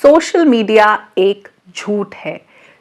Social media एक झूठ है,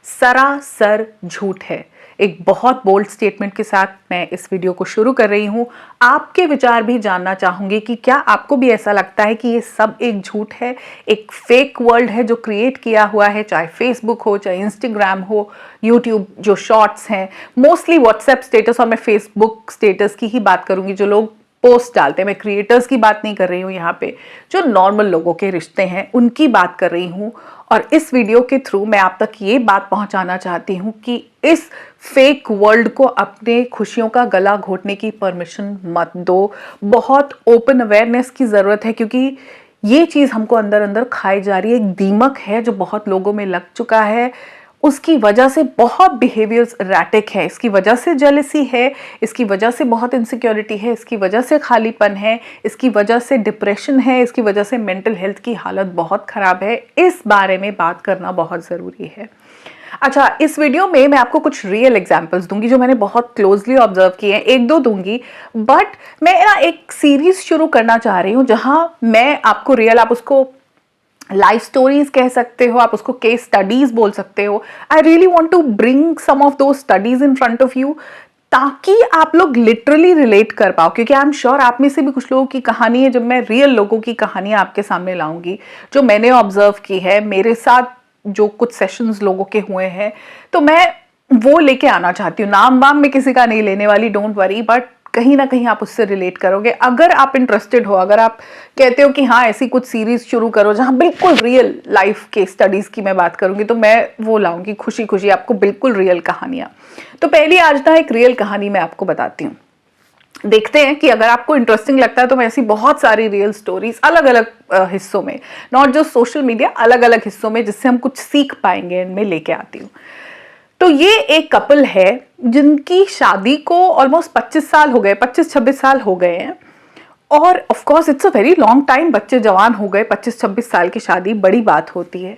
सरासर झूठ है। एक बहुत बोल्ड स्टेटमेंट के साथ मैं इस वीडियो को शुरू कर रही हूं। आपके विचार भी जानना चाहूंगी कि क्या आपको भी ऐसा लगता है कि ये सब एक झूठ है, एक फेक वर्ल्ड है जो क्रिएट किया हुआ है, चाहे फेसबुक हो, चाहे इंस्टाग्राम हो, यूट्यूब जो शॉर्ट्स हैं, मोस्टली व्हाट्सएप स्टेटस, और मैं फेसबुक स्टेटस की ही बात करूंगी जो लोग पोस्ट डालते हैं। मैं क्रिएटर्स की बात नहीं कर रही हूँ, यहाँ पे जो नॉर्मल लोगों के रिश्ते हैं उनकी बात कर रही हूँ। और इस वीडियो के थ्रू मैं आप तक ये बात पहुंचाना चाहती हूँ कि इस फेक वर्ल्ड को अपने खुशियों का गला घोटने की परमिशन मत दो। बहुत ओपन अवेयरनेस की जरूरत है, क्योंकि ये चीज हमको अंदर अंदर खाई जा रही है। एक दीमक है जो बहुत लोगों में लग चुका है। उसकी वजह से बहुत बिहेवियर्स रैटिक है, इसकी वजह से जेलसी है, इसकी वजह से बहुत इनसिक्योरिटी है, इसकी वजह से खालीपन है, इसकी वजह से डिप्रेशन है, इसकी वजह से मेंटल हेल्थ की हालत बहुत ख़राब है। इस बारे में बात करना बहुत ज़रूरी है। अच्छा, इस वीडियो में मैं आपको कुछ रियल एग्जांपल्स दूंगी जो मैंने बहुत क्लोजली ऑब्जर्व किए हैं, एक दो दूंगी, बट मैं ना एक सीरीज शुरू करना चाह रही हूँ जहां मैं आपको रियल, आप उसको लाइफ स्टोरीज कह सकते हो, आप उसको केस स्टडीज बोल सकते हो। I really want to bring some of दो studies in front of you, ताकि आप लोग लिटरली रिलेट कर पाओ। क्योंकि आई एम श्योर आप में से भी कुछ लोगों की कहानी है, जब मैं रियल लोगों की कहानियां आपके सामने लाऊंगी जो मैंने ऑब्जर्व की है, मेरे साथ जो कुछ सेशंस लोगों के हुए हैं, तो मैं वो लेके आना चाहती हूँ। नाम वाम में किसी का नहीं लेने वाली, डोंट वरी, बट कहीं ना कहीं आप उससे रिलेट करोगे। अगर आप इंटरेस्टेड हो, अगर आप कहते हो कि हाँ ऐसी कुछ सीरीज शुरू करो जहां बिल्कुल रियल लाइफ के स्टडीज की मैं बात करूंगी, तो मैं वो लाऊंगी खुशी खुशी आपको बिल्कुल रियल कहानियां। तो पहली आज ना एक रियल कहानी मैं आपको बताती हूँ। देखते हैं कि अगर आपको इंटरेस्टिंग लगता है तो मैं ऐसी बहुत सारी रियल स्टोरीज अलग अलग हिस्सों में, नॉट जो सोशल मीडिया, अलग अलग हिस्सों में जिससे हम कुछ सीख पाएंगे, इनमें लेके आती हूँ। तो ये एक कपल है जिनकी शादी को ऑलमोस्ट 25 साल हो गए, 25-26 साल हो गए हैं। और of course it's a very long time, बच्चे जवान हो गए, 25-26 साल की शादी बड़ी बात होती है।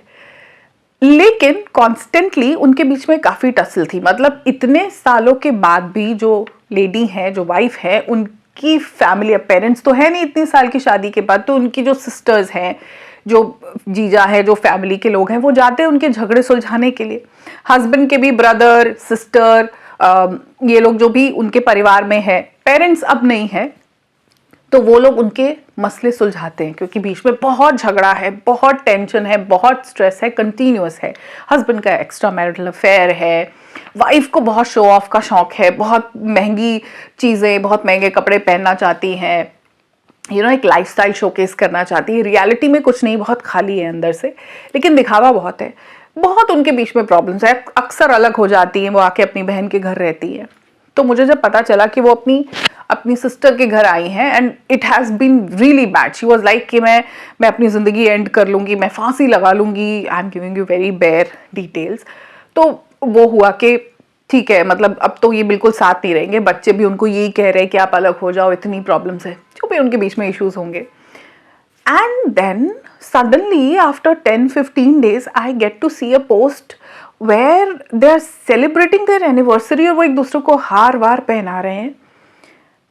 लेकिन कॉन्स्टेंटली उनके बीच में काफी टसल थी। मतलब इतने सालों के बाद भी जो लेडी है, जो वाइफ है, उनकी फैमिली, पेरेंट्स तो है नहीं इतनी साल की शादी के बाद, तो उनकी जो सिस्टर्स हैं, जो जीजा है, जो फैमिली के लोग हैं, वो जाते हैं उनके झगड़े सुलझाने के लिए। हस्बैंड के भी ब्रदर, सिस्टर, ये लोग जो भी उनके परिवार में है, पेरेंट्स अब नहीं है, तो वो लोग उनके मसले सुलझाते हैं। क्योंकि बीच में बहुत झगड़ा है, बहुत टेंशन है, बहुत स्ट्रेस है, कंटिन्यूअस है। हस्बैंड का एक्स्ट्रा मैरिटल अफेयर है, वाइफ को बहुत शो ऑफ का शौक है, बहुत महंगी चीज़ें, बहुत महंगे कपड़े पहनना चाहती हैं, एक लाइफस्टाइल शोकेस करना चाहती है। रियलिटी में कुछ नहीं, बहुत खाली है अंदर से, लेकिन दिखावा बहुत है। बहुत उनके बीच में प्रॉब्लम्स है, अक्सर अलग हो जाती हैं, वो आके अपनी बहन के घर रहती है। तो मुझे जब पता चला कि वो अपनी सिस्टर के घर आई हैं, and it has been really bad, she was like कि मैं अपनी ज़िंदगी एंड कर लूँगी, मैं फांसी लगा लूँगी। I am giving you very bare details. तो वो हुआ कि ठीक है, मतलब अब तो ये बिल्कुल साथ नहीं रहेंगे, बच्चे भी उनको यही कह रहे हैं कि आप अलग हो जाओ, इतनी प्रॉब्लम्स है, जो भी उनके बीच में इश्यूज होंगे। And then suddenly after 10-15 days I get to see a post where they are celebrating their anniversary, और वो एक दूसरे को हार वार पहना रहे हैं,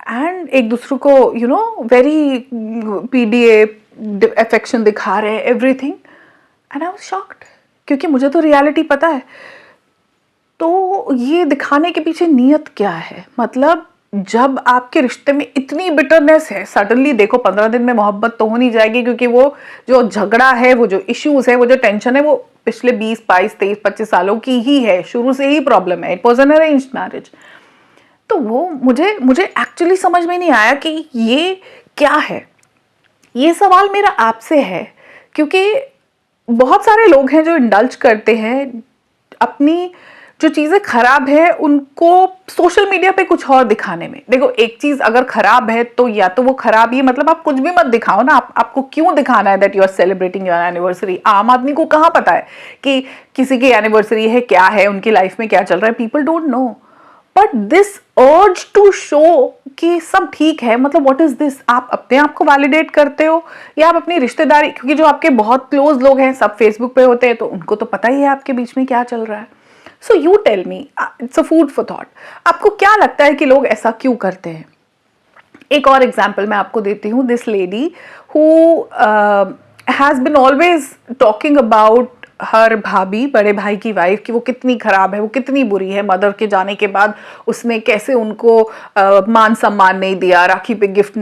एंड एक दूसरे को वेरी पीडीए अफेक्शन दिखा रहे हैं, everything. And I was shocked, क्योंकि मुझे तो रियलिटी पता है। तो ये दिखाने के पीछे नियत क्या है? मतलब जब आपके रिश्ते में इतनी बिटरनेस है, सडनली देखो 15 दिन में मोहब्बत तो हो नहीं जाएगी, क्योंकि वो जो झगड़ा है, वो जो इश्यूज है, वो जो टेंशन है, वो पिछले 20-22-23-25 सालों की ही है, शुरू से ही प्रॉब्लम है। It was an arranged marriage. तो वो मुझे एक्चुअली समझ में नहीं आया कि ये क्या है। ये सवाल मेरा आपसे है, क्योंकि बहुत सारे लोग हैं जो इंडल्ज करते हैं अपनी जो चीज़ें खराब है उनको सोशल मीडिया पे कुछ और दिखाने में। देखो, एक चीज़ अगर खराब है तो या तो वो खराब ही, मतलब आप कुछ भी मत दिखाओ ना। आपको क्यों दिखाना है that you are celebrating your anniversary? आम आदमी को कहाँ पता है कि किसी की एनिवर्सरी है, क्या है, उनकी लाइफ में क्या चल रहा है? People don't know. But this urge to show कि सब ठीक है, मतलब व्हाट इज दिस? आप अपने आप को वैलिडेट करते हो, या आप अपनी रिश्तेदारी, क्योंकि जो आपके बहुत क्लोज लोग हैं सब फेसबुक पे होते हैं, तो उनको तो पता ही है आपके बीच में क्या चल रहा है। So you tell me, it's a food for thought. आपको क्या लगता है कि लोग ऐसा क्यों करते हैं? एक और एग्जाम्पल मैं आपको देती हूँ। This lady who has been always talking about her भाभी, बड़े भाई की वाइफ, कि वो कितनी खराब है, वो कितनी बुरी है। मदर के जाने के बाद उसने कैसे उनको मान सम्मान नहीं दिया, राखी पे गिफ्ट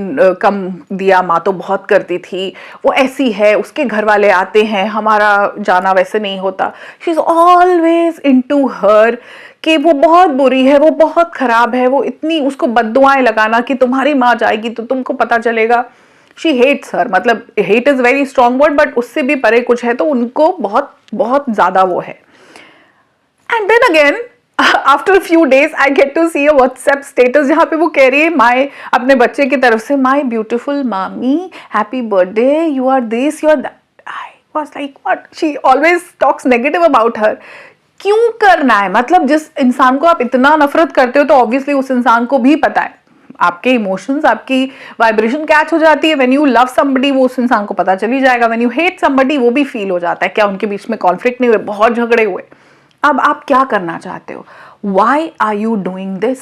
कम दिया, माँ तो बहुत करती थी, वो ऐसी है, उसके घर वाले आते हैं, हमारा जाना वैसे नहीं होता। शी इज ऑलवेज इनटू हर कि वो बहुत बुरी है, वो बहुत खराब है, वो इतनी, उसको बद्दुआएं लगाना कि तुम्हारी माँ जाएगी तो तुमको पता चलेगा। शी हेट्स हर, मतलब hate is very strong word, but उससे भी परे कुछ है, तो उनको बहुत बहुत ज्यादा वो है। And then again after few days I get to see a WhatsApp status जहाँ पे वो कह रही है माई, अपने बच्चे की तरफ से, माई ब्यूटिफुल मामी, happy birthday, you are this, you are that. I was like what, she always talks negative about her. क्यों करना है? मतलब जिस इंसान को आप इतना नफरत करते हो तो ऑब्वियसली उस इंसान को भी पता है, आपके इमोशंस, आपकी वाइब्रेशन कैच हो जाती है। व्हेन यू लव समबडी वो उस इंसान को पता चली जाएगा, व्हेन यू हेट समबडी वो भी फील हो जाता है। क्या उनके बीच में कॉन्फ्लिक्ट नहीं हुए, बहुत झगड़े हुए, अब आप क्या करना चाहते हो? Why are you doing this?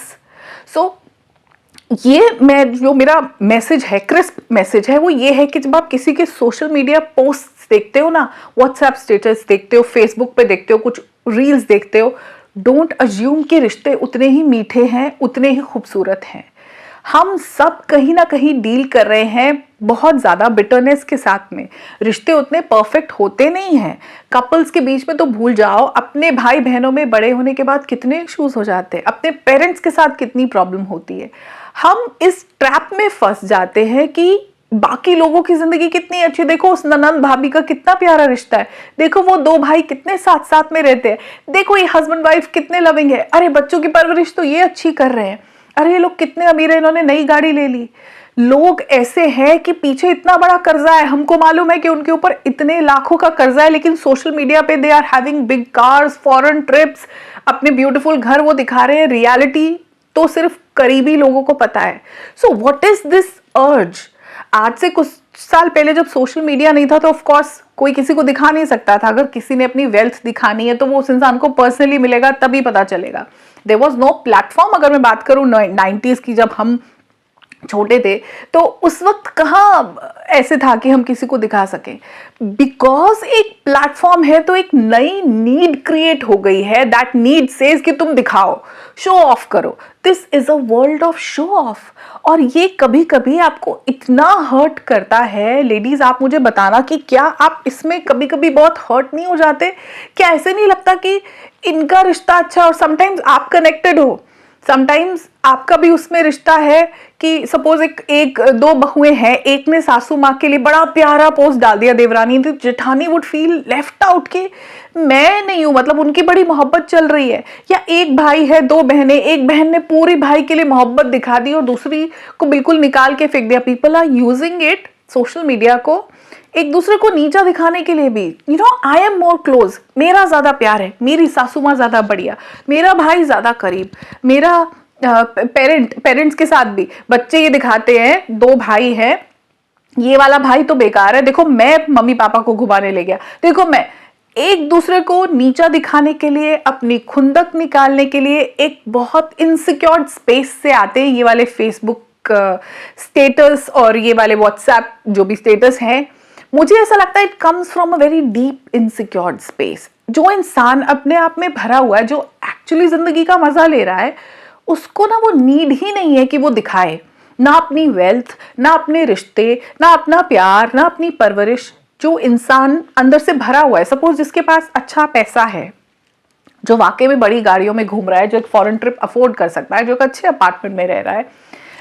So ये मैं, जो मेरा मैसेज है, क्रिस्प मैसेज है, वो ये है कि जब आप किसी के सोशल मीडिया पोस्ट देखते हो ना, व्हाट्सएप स्टेटस देखते हो, फेसबुक पे देखते हो, कुछ रील्स देखते हो, डोंट अज्यूम कि रिश्ते उतने ही मीठे हैं, उतने ही खूबसूरत हैं। हम सब कहीं ना कहीं डील कर रहे हैं बहुत ज़्यादा बिटरनेस के साथ में। रिश्ते उतने परफेक्ट होते नहीं हैं। कपल्स के बीच में तो भूल जाओ, अपने भाई बहनों में बड़े होने के बाद कितने इश्यूज हो जाते हैं, अपने पेरेंट्स के साथ कितनी प्रॉब्लम होती है। हम इस ट्रैप में फंस जाते हैं कि बाकी लोगों की जिंदगी कितनी अच्छी, देखो उस ननंद भाभी का कितना प्यारा रिश्ता है, देखो वो दो भाई कितने साथ साथ में रहते हैं, देखो ये हस्बैंड वाइफ कितने लविंग है, अरे बच्चों की परवरिश तो ये अच्छी कर रहे हैं, अरे ये लोग कितने अमीर है, इन्होंने नई गाड़ी ले ली। लोग ऐसे हैं कि पीछे इतना बड़ा कर्जा है, हमको मालूम है कि उनके ऊपर इतने लाखों का कर्जा है, लेकिन सोशल मीडिया पे they are having big cars, foreign trips, अपने ब्यूटीफुल घर वो दिखा रहे हैं। रियलिटी तो सिर्फ करीबी लोगों को पता है। So what is this urge? आज से कुछ साल पहले जब सोशल मीडिया नहीं था तो ऑफ कोर्स कोई किसी को दिखा नहीं सकता था। अगर किसी ने अपनी वेल्थ दिखानी है तो वो उस इंसान को पर्सनली मिलेगा, तभी पता चलेगा। There was no platform. अगर मैं बात करूं 90s की, जब हम छोटे थे, तो उस वक्त कहाँ ऐसे था कि हम किसी को दिखा सकें। बिकॉज एक प्लेटफॉर्म है तो एक नई नीड क्रिएट हो गई है। दैट नीड सेज कि तुम दिखाओ, शो ऑफ करो। This is a world of show off. और ये कभी कभी आपको इतना हर्ट करता है। लेडीज, आप मुझे बताना कि क्या आप इसमें कभी कभी बहुत हर्ट नहीं हो जाते? क्या ऐसे नहीं लगता कि इनका रिश्ता अच्छा, और समटाइम्स आप कनेक्टेड हो, समटाइम्स आपका भी उसमें रिश्ता है कि सपोज एक दो बहुएं हैं, एक ने सासू माँ के लिए बड़ा प्यारा पोस्ट डाल दिया देवरानी, तो जेठानी वुड फील लेफ्ट आउट के मैं नहीं हूं, मतलब उनकी बड़ी मोहब्बत चल रही है। या एक भाई है, दो बहनें, एक बहन ने पूरी भाई के लिए मोहब्बत दिखा दी और दूसरी को बिल्कुल निकाल के फेंक दिया। People are using it, social media को, एक दूसरे को नीचा दिखाने के लिए भी। You know, I am more close, मेरा ज्यादा प्यार है, मेरी सासू माँ ज्यादा बढ़िया, मेरा भाई ज्यादा करीब, मेरा पेरेंट्स के साथ भी बच्चे ये दिखाते हैं, दो भाई हैं, ये वाला भाई तो बेकार है, देखो मैं मम्मी पापा को घुमाने ले गया, देखो मैं, एक दूसरे को नीचा दिखाने के लिए, अपनी खुंदक निकालने के लिए एक बहुत इनसिक्योर स्पेस से आते हैं ये वाले फेसबुक स्टेटस और ये वाले व्हाट्सएप जो भी स्टेटस हैं। मुझे ऐसा लगता है it comes from a very deep insecure space. जो इंसान अपने आप में भरा हुआ है, जो एक्चुअली जिंदगी का मजा ले रहा है, उसको ना वो नीड ही नहीं है कि वो दिखाए, ना अपनी वेल्थ, ना अपने रिश्ते, ना अपना प्यार, ना अपनी परवरिश। जो इंसान अंदर से भरा हुआ है, सपोज जिसके पास अच्छा पैसा है, जो वाकई में बड़ी गाड़ियों में घूम रहा है, जो एक फॉरेन ट्रिप अफोर्ड कर सकता है, जो एक अच्छे अपार्टमेंट में रह रहा है,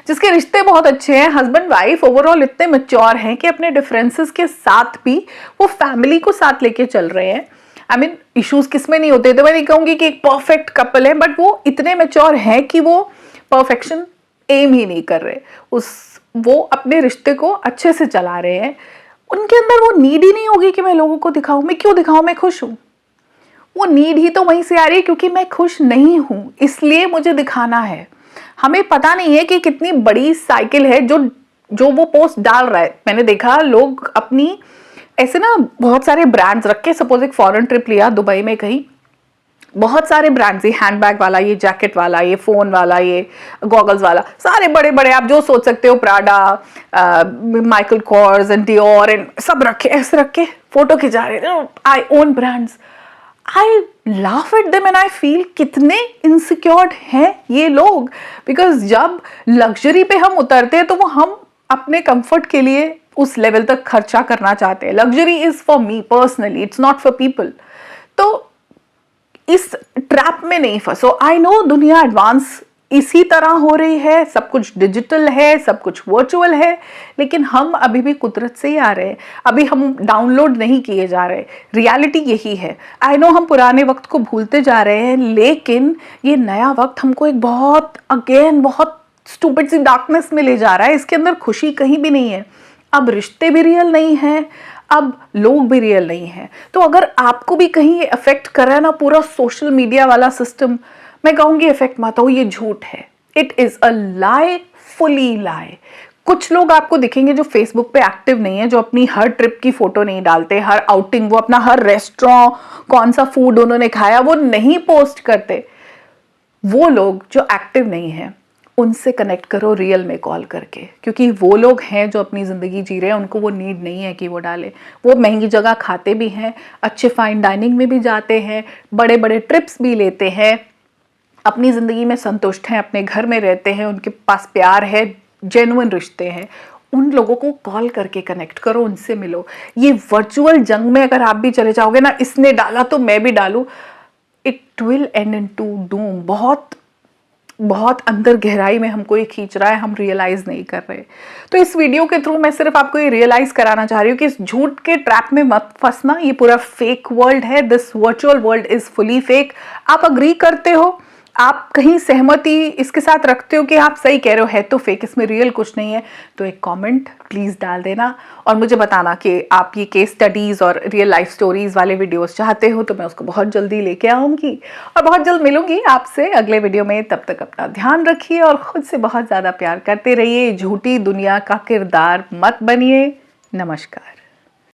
जिसके रिश्ते बहुत अच्छे हैं, हस्बैंड वाइफ ओवरऑल इतने मैच्योर हैं कि अपने डिफरेंसेस के साथ भी वो फैमिली को साथ लेके चल रहे हैं। आई मीन इश्यूज किसमें नहीं होते, तो मैं नहीं कहूंगी कि एक परफेक्ट कपल है, बट वो इतने मैच्योर हैं कि वो परफेक्शन एम ही नहीं कर रहे, वो अपने रिश्ते को अच्छे से चला रहे हैं। उनके अंदर वो नीड ही नहीं होगी कि मैं लोगों को दिखाऊं, मैं क्यों दिखाऊं, मैं खुश हूं। वो नीड ही तो वहीं से आ रही है क्योंकि मैं खुश नहीं हूं, इसलिए मुझे दिखाना है। हमें पता नहीं है कि कितनी बड़ी साइकिल है जो वो पोस्ट डाल रहा है। मैंने देखा लोग अपनी ऐसे ना बहुत सारे ब्रांड्स रख के, सपोज एक फॉरेन ट्रिप लिया दुबई में कहीं, बहुत सारे ब्रांड्स, ये हैंडबैग वाला, ये जैकेट वाला, ये फ़ोन वाला, ये गॉगल्स वाला, सारे बड़े बड़े आप जो सोच सकते हो, Prada, Michael Kors and Dior and सब रखे, ऐसे रख के फोटो खिंचा रहे। I own brands, I laugh at them and I feel कितने इनसिक्योर्ड हैं ये लोग। बिकॉज जब लग्जरी पे हम उतरते हैं तो वो हम अपने कंफर्ट के लिए उस लेवल तक खर्चा करना चाहते हैं। Luxury is for me personally, it's not for people. तो इस ट्रैप में नहीं फंसो। आई नो दुनिया एडवांस इसी तरह हो रही है, सब कुछ डिजिटल है, सब कुछ वर्चुअल है, लेकिन हम अभी भी कुदरत से ही आ रहे हैं। अभी हम डाउनलोड नहीं किए जा रहे, रियलिटी यही है। आई नो हम पुराने वक्त को भूलते जा रहे हैं, लेकिन ये नया वक्त हमको एक बहुत स्टूपिड सी डार्कनेस में ले जा रहा है। इसके अंदर खुशी कहीं भी नहीं है। अब रिश्ते भी रियल नहीं हैं, अब लोग भी रियल नहीं हैं। तो अगर आपको भी कहीं ये अफेक्ट कर रहा है ना पूरा सोशल मीडिया वाला सिस्टम, मैं कहूँगी इफेक्ट मत हो, ये झूठ है। It is a lie, fully lie. कुछ लोग आपको दिखेंगे जो फेसबुक पे एक्टिव नहीं है, जो अपनी हर ट्रिप की फोटो नहीं डालते, हर आउटिंग, वो अपना हर रेस्टोरेंट, कौन सा फूड उन्होंने खाया, वो नहीं पोस्ट करते। वो लोग जो एक्टिव नहीं है, उनसे कनेक्ट करो रियल में कॉल करके, क्योंकि वो लोग हैं जो अपनी ज़िंदगी जी रहे हैं। उनको वो नीड नहीं है कि वो डाले। वो महंगी जगह खाते भी हैं, अच्छे फाइन डाइनिंग में भी जाते हैं, बड़े बड़े ट्रिप्स भी लेते हैं, अपनी ज़िंदगी में संतुष्ट हैं, अपने घर में रहते हैं, उनके पास प्यार है, जेन्युइन रिश्ते हैं। उन लोगों को कॉल करके कनेक्ट करो, उनसे मिलो। ये वर्चुअल जंग में अगर आप भी चले जाओगे ना, इसने डाला तो मैं भी डालूं, it will end into doom. बहुत अंदर गहराई में हमको ये खींच रहा है, हम रियलाइज नहीं कर रहे। तो इस वीडियो के थ्रू मैं सिर्फ आपको ये रियलाइज कराना चाह रही हूँ कि इस झूठ के ट्रैप में मत फंसना। ये पूरा फेक वर्ल्ड है, this virtual world is fully fake. आप अग्री करते हो, आप कहीं सहमति इसके साथ रखते हो कि आप सही कह रहे हो, है तो फेक, इसमें रियल कुछ नहीं है, तो एक कमेंट प्लीज़ डाल देना और मुझे बताना कि आप ये केस स्टडीज़ और रियल लाइफ स्टोरीज़ वाले वीडियोस चाहते हो। तो मैं उसको बहुत जल्दी लेके आऊँगी और बहुत जल्द मिलूंगी आपसे अगले वीडियो में। तब तक अपना ध्यान रखिए और ख़ुद से बहुत ज़्यादा प्यार करते रहिए। झूठी दुनिया का किरदार मत बनिए। नमस्कार।